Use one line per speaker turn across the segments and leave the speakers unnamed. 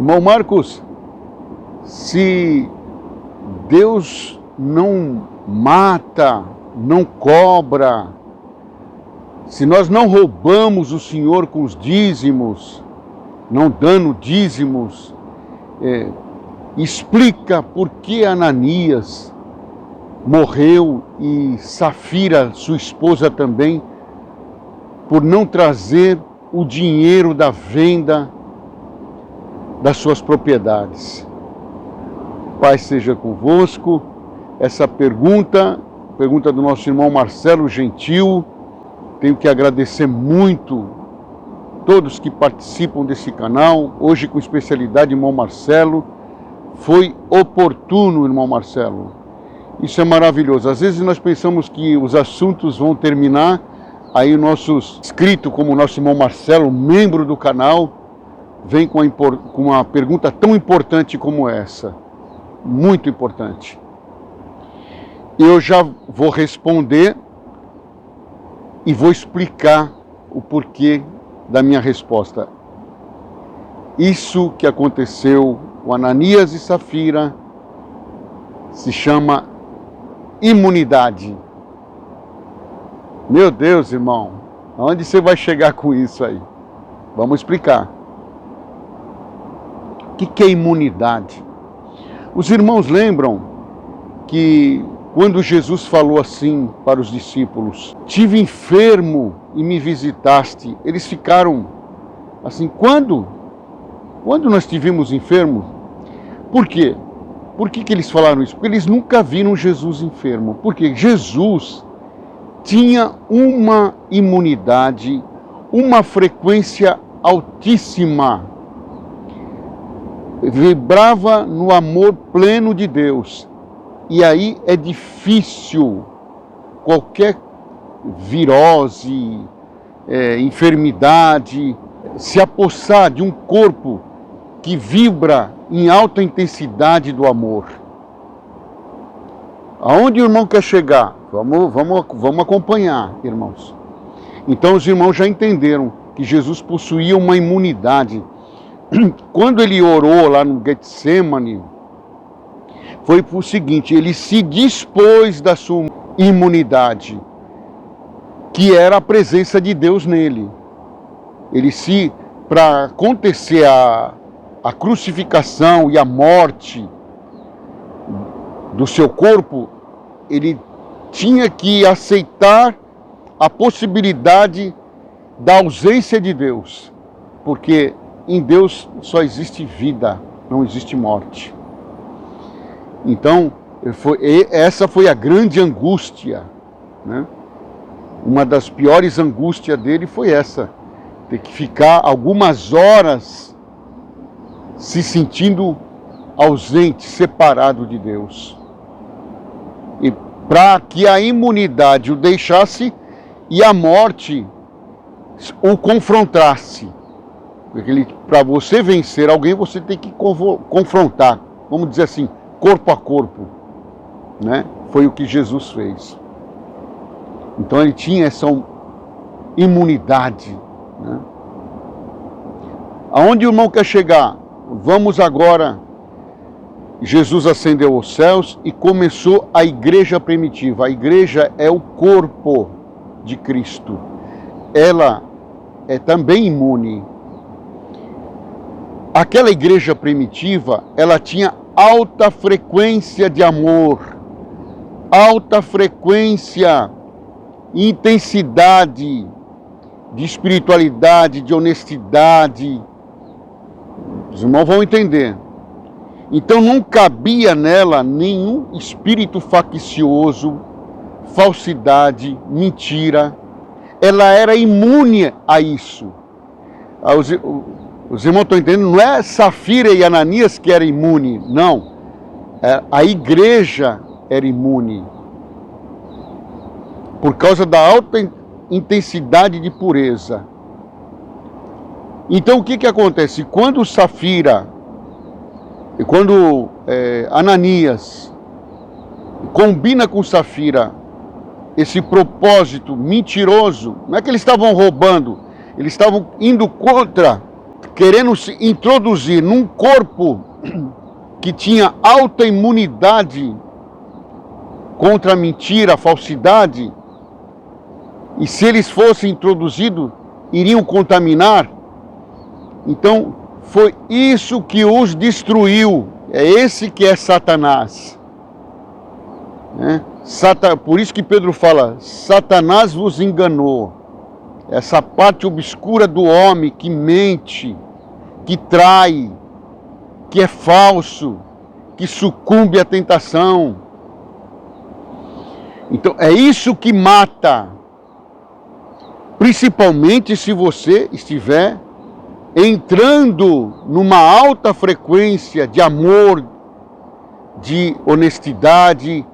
Irmão Marcos, se Deus não mata, não cobra, se nós não roubamos o Senhor com os dízimos, não dando dízimos, explica por que Ananias morreu e Safira, sua esposa também, por não trazer o dinheiro da venda das suas propriedades. Pai seja convosco. Essa pergunta do nosso irmão Marcelo Gentil. Tenho que agradecer muito todos que participam desse canal, hoje com especialidade irmão Marcelo. Foi oportuno, irmão Marcelo. Isso é maravilhoso. Às vezes nós pensamos que os assuntos vão terminar, aí o nosso inscrito, como o nosso irmão Marcelo, membro do canal, vem com uma pergunta tão importante como essa. Muito importante. Eu já vou responder e vou explicar o porquê da minha resposta. Isso que aconteceu com Ananias e Safira se chama imunidade. Meu Deus, irmão, aonde você vai chegar com isso aí? Vamos explicar. O que é imunidade? Os irmãos lembram que quando Jesus falou assim para os discípulos: "Tive enfermo e me visitaste", eles ficaram assim: quando? Quando nós tivemos enfermo? Por quê? Por que eles falaram isso? Porque eles nunca viram Jesus enfermo. Porque Jesus tinha uma imunidade, uma frequência altíssima. Vibrava no amor pleno de Deus. E aí é difícil qualquer virose, enfermidade, se apossar de um corpo que vibra em alta intensidade do amor. Aonde o irmão quer chegar? Vamos acompanhar, irmãos. Então os irmãos já entenderam que Jesus possuía uma imunidade. Quando ele orou lá no Getsemane, foi o seguinte: ele se dispôs da sua imunidade, que era a presença de Deus nele. Para acontecer a crucificação e a morte do seu corpo, ele tinha que aceitar a possibilidade da ausência de Deus, porque em Deus só existe vida, não existe morte. Então, essa foi a grande angústia, né? Uma das piores angústias dele foi essa, ter que ficar algumas horas se sentindo ausente, separado de Deus. E para que a imunidade o deixasse e a morte o confrontasse. Porque para você vencer alguém, você tem que confrontar, vamos dizer assim, corpo a corpo, né? Foi o que Jesus fez. Então ele tinha essa imunidade, né? Aonde o irmão quer chegar? Vamos agora. Jesus ascendeu aos céus e começou a igreja primitiva. A igreja é o corpo de Cristo. Ela é também imune. Aquela igreja primitiva, ela tinha alta frequência de amor, alta frequência e intensidade de espiritualidade, de honestidade. Os irmãos vão entender. Então não cabia nela nenhum espírito faccioso, falsidade, mentira. Ela era imune a isso. Os irmãos estão entendendo? Não é Safira e Ananias que era imune, não. A igreja era imune. Por causa da alta intensidade de pureza. Então o que acontece? Quando Safira, quando Ananias combina com Safira esse propósito mentiroso, não é que eles estavam roubando, eles estavam indo contra querendo se introduzir num corpo que tinha alta imunidade contra a mentira, a falsidade, e se eles fossem introduzidos, iriam contaminar. Então, foi isso que os destruiu. É esse que é Satanás. Por isso que Pedro fala, Satanás vos enganou. Essa parte obscura do homem que mente, que trai, que é falso, que sucumbe à tentação. Então, é isso que mata. Principalmente se você estiver entrando numa alta frequência de amor, de honestidade,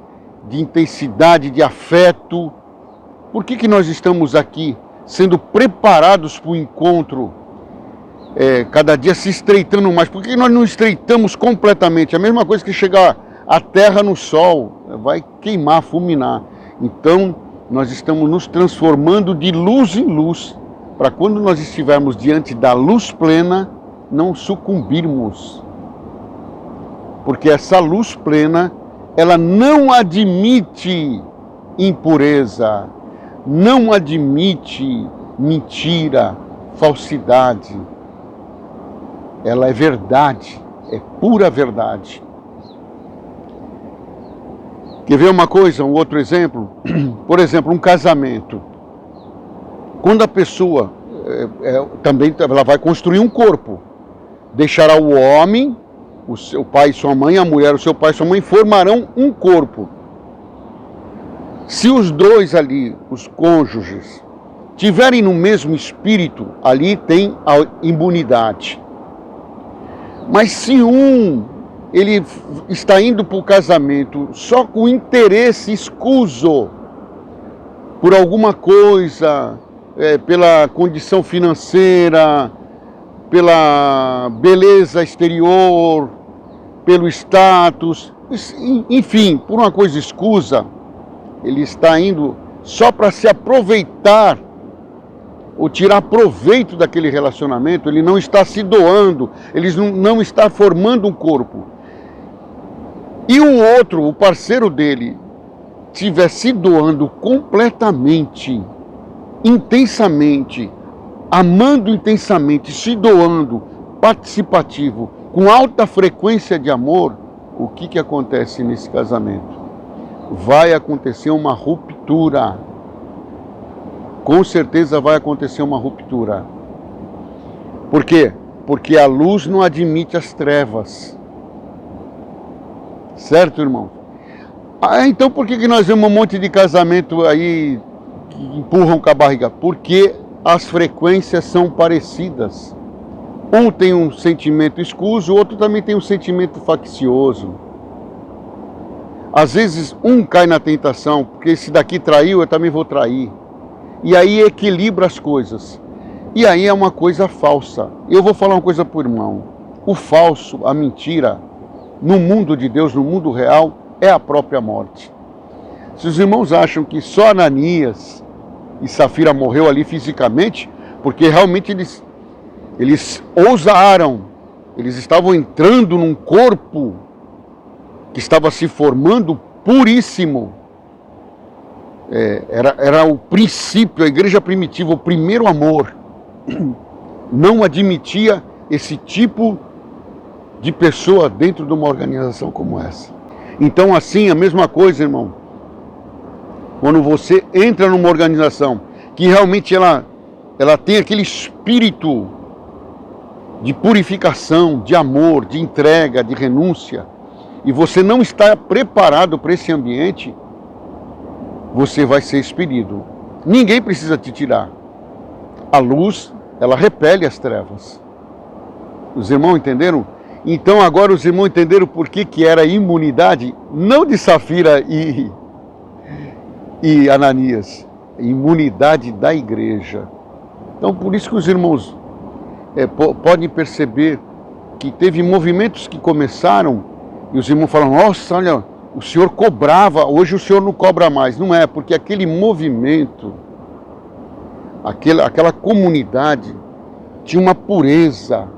de intensidade, de afeto. Por que nós estamos aqui sendo preparados para o encontro, cada dia se estreitando mais? Por que nós não estreitamos completamente? A mesma coisa que chegar a terra no sol, vai queimar, fulminar. Então, nós estamos nos transformando de luz em luz, para quando nós estivermos diante da luz plena, não sucumbirmos. Porque essa luz plena, ela não admite impureza, não admite mentira, falsidade. Ela é verdade, é pura verdade. Quer ver uma coisa, um outro exemplo? Por exemplo, um casamento. Quando a pessoa também ela vai construir um corpo, deixará o homem, o seu pai e sua mãe, a mulher, o seu pai e sua mãe, formarão um corpo. Se os dois ali, os cônjuges, tiverem no mesmo espírito, ali tem a imunidade. Mas se ele está indo para o casamento só com interesse escuso por alguma coisa, pela condição financeira, pela beleza exterior, pelo status, enfim, por uma coisa escusa, ele está indo só para se aproveitar ou tirar proveito daquele relacionamento, ele não está se doando, ele não está formando um corpo. E o outro, o parceiro dele, estiver se doando completamente, intensamente, amando intensamente, se doando, participativo, com alta frequência de amor, o que acontece nesse casamento? Vai acontecer uma ruptura. Com certeza vai acontecer uma ruptura. Por quê? Porque a luz não admite as trevas. Certo, irmão? Então por que nós vemos um monte de casamento aí que empurram com a barriga? Porque as frequências são parecidas. Um tem um sentimento escuso, o outro também tem um sentimento faccioso. Às vezes um cai na tentação, porque esse daqui traiu, eu também vou trair. E aí equilibra as coisas. E aí é uma coisa falsa. Eu vou falar uma coisa para o irmão. O falso, a mentira, no mundo de Deus, no mundo real, é a própria morte. Se os irmãos acham que só Ananias e Safira morreu ali fisicamente, porque realmente eles ousaram, eles estavam entrando num corpo que estava se formando puríssimo. Era o princípio, a igreja primitiva, o primeiro amor. Não admitia esse tipo de pessoa dentro de uma organização como essa. Então, assim, a mesma coisa, irmão. Quando você entra numa organização que realmente ela tem aquele espírito de purificação, de amor, de entrega, de renúncia, e você não está preparado para esse ambiente, você vai ser expelido. Ninguém precisa te tirar. A luz, ela repele as trevas. Os irmãos entenderam? Então agora os irmãos entenderam por que era imunidade, não de Safira e Ananias, imunidade da igreja. Então por isso que os irmãos podem perceber que teve movimentos que começaram e os irmãos falam, nossa, olha, o senhor cobrava, hoje o senhor não cobra mais. Não é, porque aquele movimento, aquela comunidade tinha uma pureza,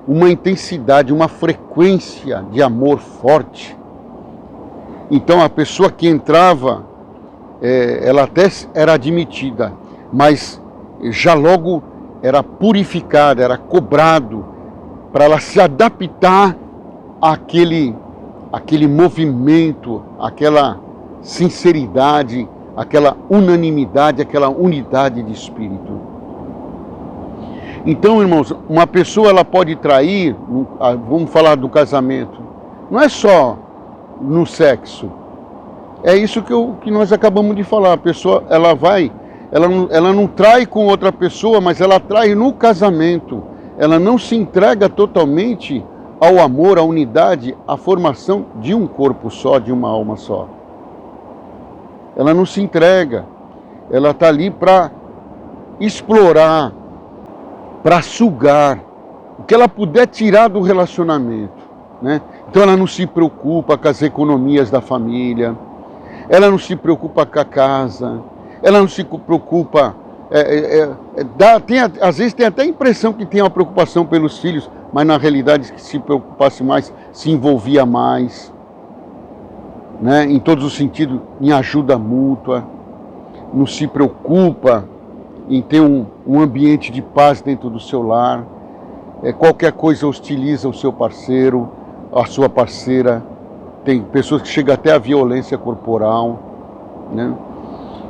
uma intensidade, uma frequência de amor forte. Então a pessoa que entrava, ela até era admitida, mas já logo era purificada, era cobrado para ela se adaptar àquele movimento, àquela sinceridade, àquela unanimidade, àquela unidade de espírito. Então, irmãos, uma pessoa ela pode trair, vamos falar do casamento, não é só no sexo. É isso que nós acabamos de falar. A pessoa, ela não trai com outra pessoa, mas ela trai no casamento. Ela não se entrega totalmente ao amor, à unidade, à formação de um corpo só, de uma alma só. Ela não se entrega. Ela está ali para explorar, para sugar o que ela puder tirar do relacionamento, né? Então ela não se preocupa com as economias da família, ela não se preocupa com a casa, ela não se preocupa, às vezes tem até a impressão que tem uma preocupação pelos filhos, mas na realidade que se preocupasse mais, se envolvia mais, né? Em todos os sentidos, em ajuda mútua, não se preocupa em ter um ambiente de paz dentro do seu lar, qualquer coisa hostiliza o seu parceiro, a sua parceira, tem pessoas que chegam até a violência corporal, né?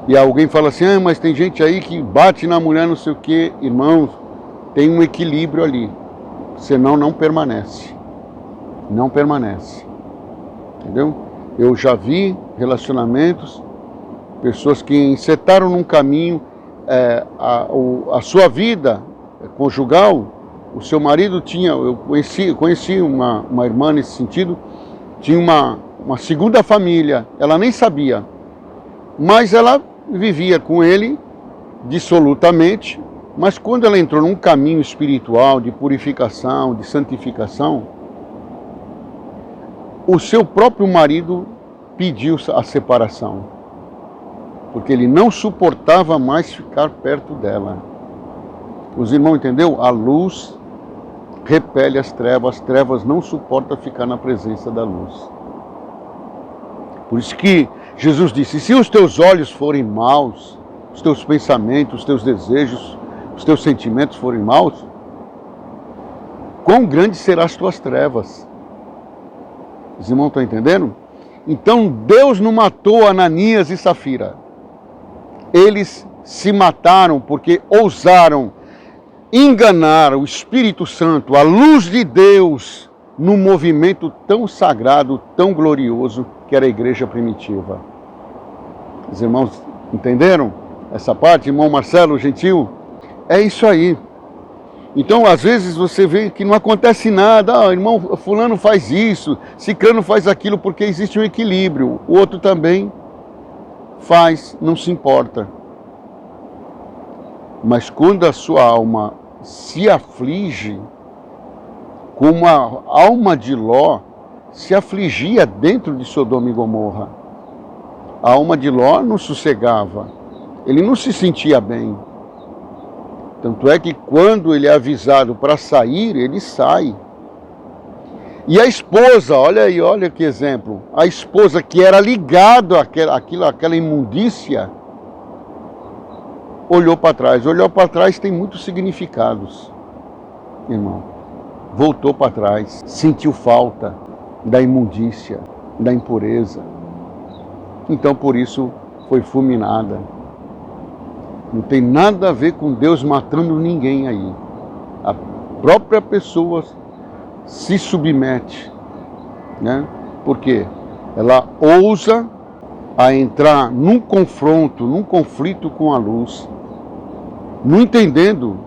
E alguém fala assim, mas tem gente aí que bate na mulher, não sei o quê. Irmãos, tem um equilíbrio ali, senão não permanece, não permanece, entendeu? Eu já vi relacionamentos, pessoas que encetaram num caminho, a sua vida conjugal, o seu marido tinha, eu conheci uma irmã nesse sentido, tinha uma segunda família, ela nem sabia, mas ela vivia com ele dissolutamente, mas quando ela entrou num caminho espiritual de purificação, de santificação, o seu próprio marido pediu a separação, porque ele não suportava mais ficar perto dela. Os irmãos entenderam? A luz repele as trevas não suportam ficar na presença da luz. Por isso que Jesus disse, se os teus olhos forem maus, os teus pensamentos, os teus desejos, os teus sentimentos forem maus, quão grandes serão as tuas trevas? Os irmãos estão entendendo? Então Deus não matou Ananias e Safira. Eles se mataram porque ousaram enganar o Espírito Santo, a luz de Deus, num movimento tão sagrado, tão glorioso, que era a igreja primitiva. Os irmãos entenderam essa parte? Irmão Marcelo Gentil? É isso aí. Então, às vezes você vê que não acontece nada, irmão fulano faz isso, ciclano faz aquilo, porque existe um equilíbrio. O outro também faz, não se importa. Mas quando a sua alma se aflige, como a alma de Ló se afligia dentro de Sodoma e Gomorra. A alma de Ló não sossegava, ele não se sentia bem. Tanto é que quando ele é avisado para sair, ele sai. E a esposa, olha aí, olha que exemplo, a esposa que era ligada àquela imundícia, olhou para trás. Olhou para trás tem muitos significados, irmão. Voltou para trás, sentiu falta da imundícia, da impureza. Então por isso foi fulminada. Não tem nada a ver com Deus matando ninguém aí. A própria pessoa se submete, né? Porque ela ousa a entrar num confronto, num conflito com a luz, não entendendo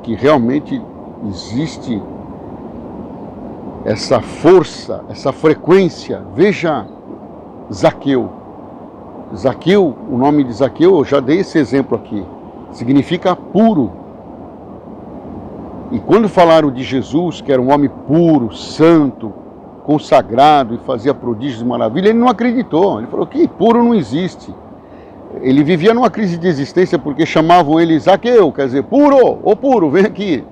que realmente existe essa força, essa frequência. Veja Zaqueu. Zaqueu, o nome de Zaqueu, eu já dei esse exemplo aqui, significa puro. E quando falaram de Jesus, que era um homem puro, santo, consagrado e fazia prodígios e maravilhas, ele não acreditou. Ele falou que puro não existe. Ele vivia numa crise de existência porque chamavam ele Zaqueu, quer dizer, puro, ô puro, vem aqui.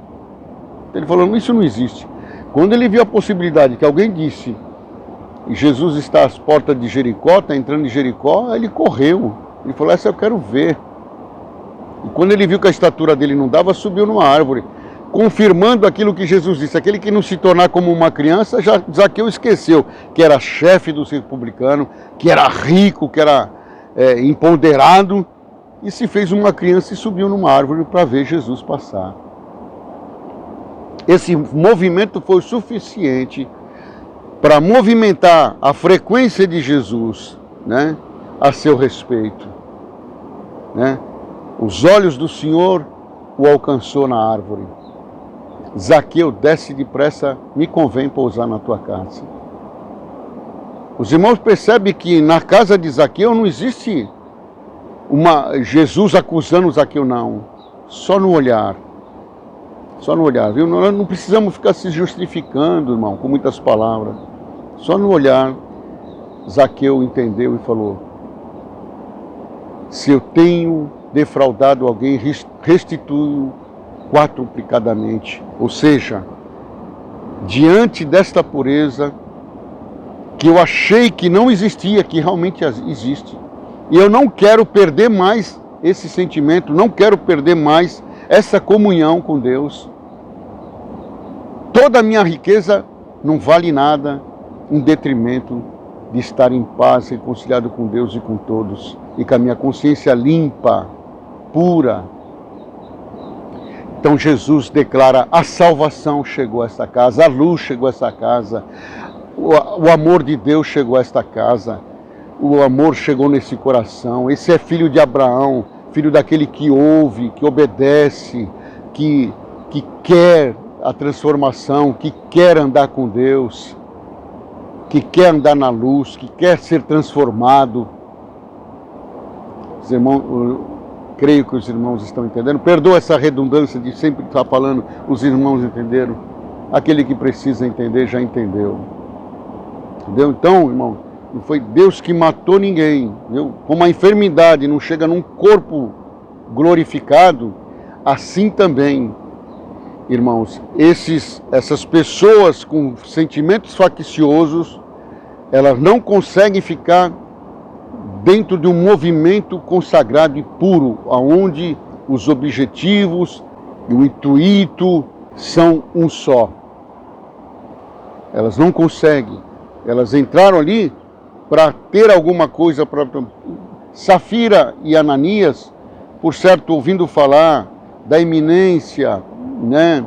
Ele falou, isso não existe. Quando ele viu a possibilidade que alguém disse, Jesus está às portas de Jericó, está entrando em Jericó, ele correu. Ele falou, essa eu quero ver. E quando ele viu que a estatura dele não dava, subiu numa árvore, confirmando aquilo que Jesus disse. Aquele que não se tornar como uma criança, já Zaqueu esqueceu que era chefe dos republicanos, que era rico, que era empoderado, e se fez uma criança e subiu numa árvore para ver Jesus passar. Esse movimento foi suficiente para movimentar a frequência de Jesus, né, a seu respeito, né? Os olhos do Senhor o alcançou na árvore. Zaqueu, desce depressa, me convém pousar na tua casa. Os irmãos percebem que na casa de Zaqueu não existe Jesus acusando Zaqueu, não. Só no olhar. Só no olhar, viu? Nós não precisamos ficar se justificando, irmão, com muitas palavras. Só no olhar, Zaqueu entendeu e falou, se eu tenho defraudado alguém, restituo quadruplicadamente. Ou seja, diante desta pureza, que eu achei que não existia, que realmente existe. E eu não quero perder mais esse sentimento, não quero perder mais essa comunhão com Deus. Toda a minha riqueza não vale nada em detrimento de estar em paz, reconciliado com Deus e com todos, e com a minha consciência limpa, pura. Então Jesus declara, a salvação chegou a esta casa, a luz chegou a esta casa, o amor de Deus chegou a esta casa, o amor chegou nesse coração. Esse é filho de Abraão, filho daquele que ouve, que obedece, que quer a transformação, que quer andar com Deus, que quer andar na luz, que quer ser transformado. Os irmãos, eu creio que os irmãos estão entendendo. Perdoa essa redundância de sempre estar falando, os irmãos entenderam. Aquele que precisa entender já entendeu. Entendeu? Então, irmão, não foi Deus que matou ninguém. Entendeu? Como a enfermidade não chega num corpo glorificado, assim também, irmãos, essas pessoas com sentimentos facciosos, elas não conseguem ficar dentro de um movimento consagrado e puro, onde os objetivos e o intuito são um só. Elas não conseguem. Elas entraram ali para ter alguma coisa para... Safira e Ananias, por certo, ouvindo falar da iminência, né,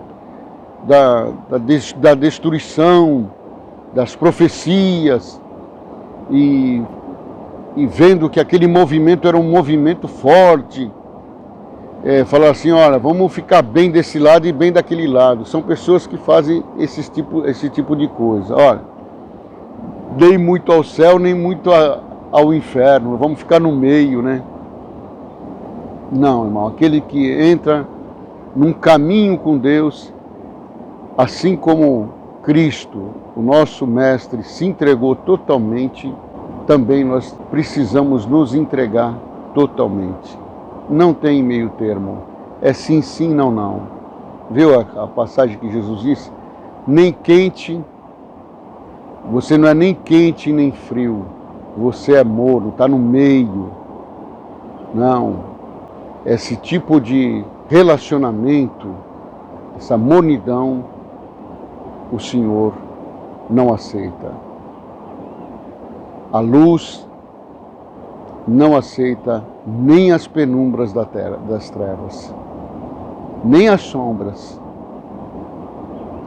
da destruição, das profecias, e vendo que aquele movimento era um movimento forte, falar assim, olha, vamos ficar bem desse lado e bem daquele lado. São pessoas que fazem esse tipo de coisa. Olha, nem muito ao céu, nem muito ao inferno, vamos ficar no meio, né? Não, irmão, aquele que entra num caminho com Deus, assim como Cristo, o nosso Mestre, se entregou totalmente, também nós precisamos nos entregar totalmente. Não tem meio termo. É sim, sim, não, não. Viu a passagem que Jesus disse? Nem quente, você não é nem quente nem frio. Você é morno, está no meio. Não. Esse tipo de relacionamento, essa mornidão, o Senhor não aceita. A luz não aceita nem as penumbras das trevas, nem as sombras.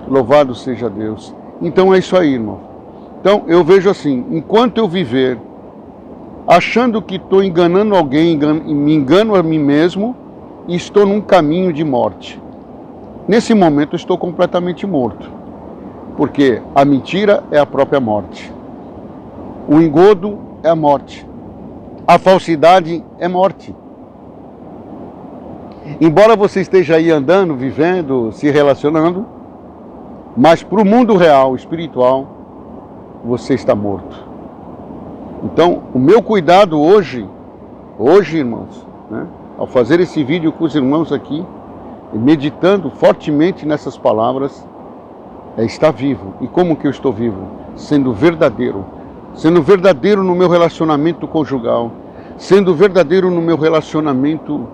Louvado seja Deus. Então é isso aí, irmão. Então eu vejo assim, enquanto eu viver achando que estou enganando alguém, me engano a mim mesmo, e estou num caminho de morte. Nesse momento eu estou completamente morto, porque a mentira é a própria morte. O engodo é a morte. A falsidade é morte. Embora você esteja aí andando, vivendo, se relacionando, mas para o mundo real, espiritual, você está morto. Então, o meu cuidado hoje Hoje, irmãos, né, ao fazer esse vídeo com os irmãos aqui, e meditando fortemente nessas palavras, é estar vivo. E como que eu estou vivo? Sendo verdadeiro. Sendo verdadeiro no meu relacionamento conjugal. Sendo verdadeiro no meu relacionamento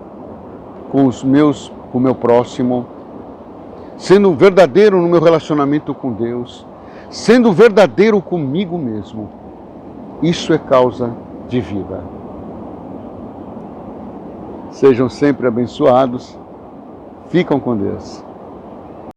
com o meu próximo. Sendo verdadeiro no meu relacionamento com Deus. Sendo verdadeiro comigo mesmo. Isso é causa de vida. Sejam sempre abençoados. Ficam com Deus.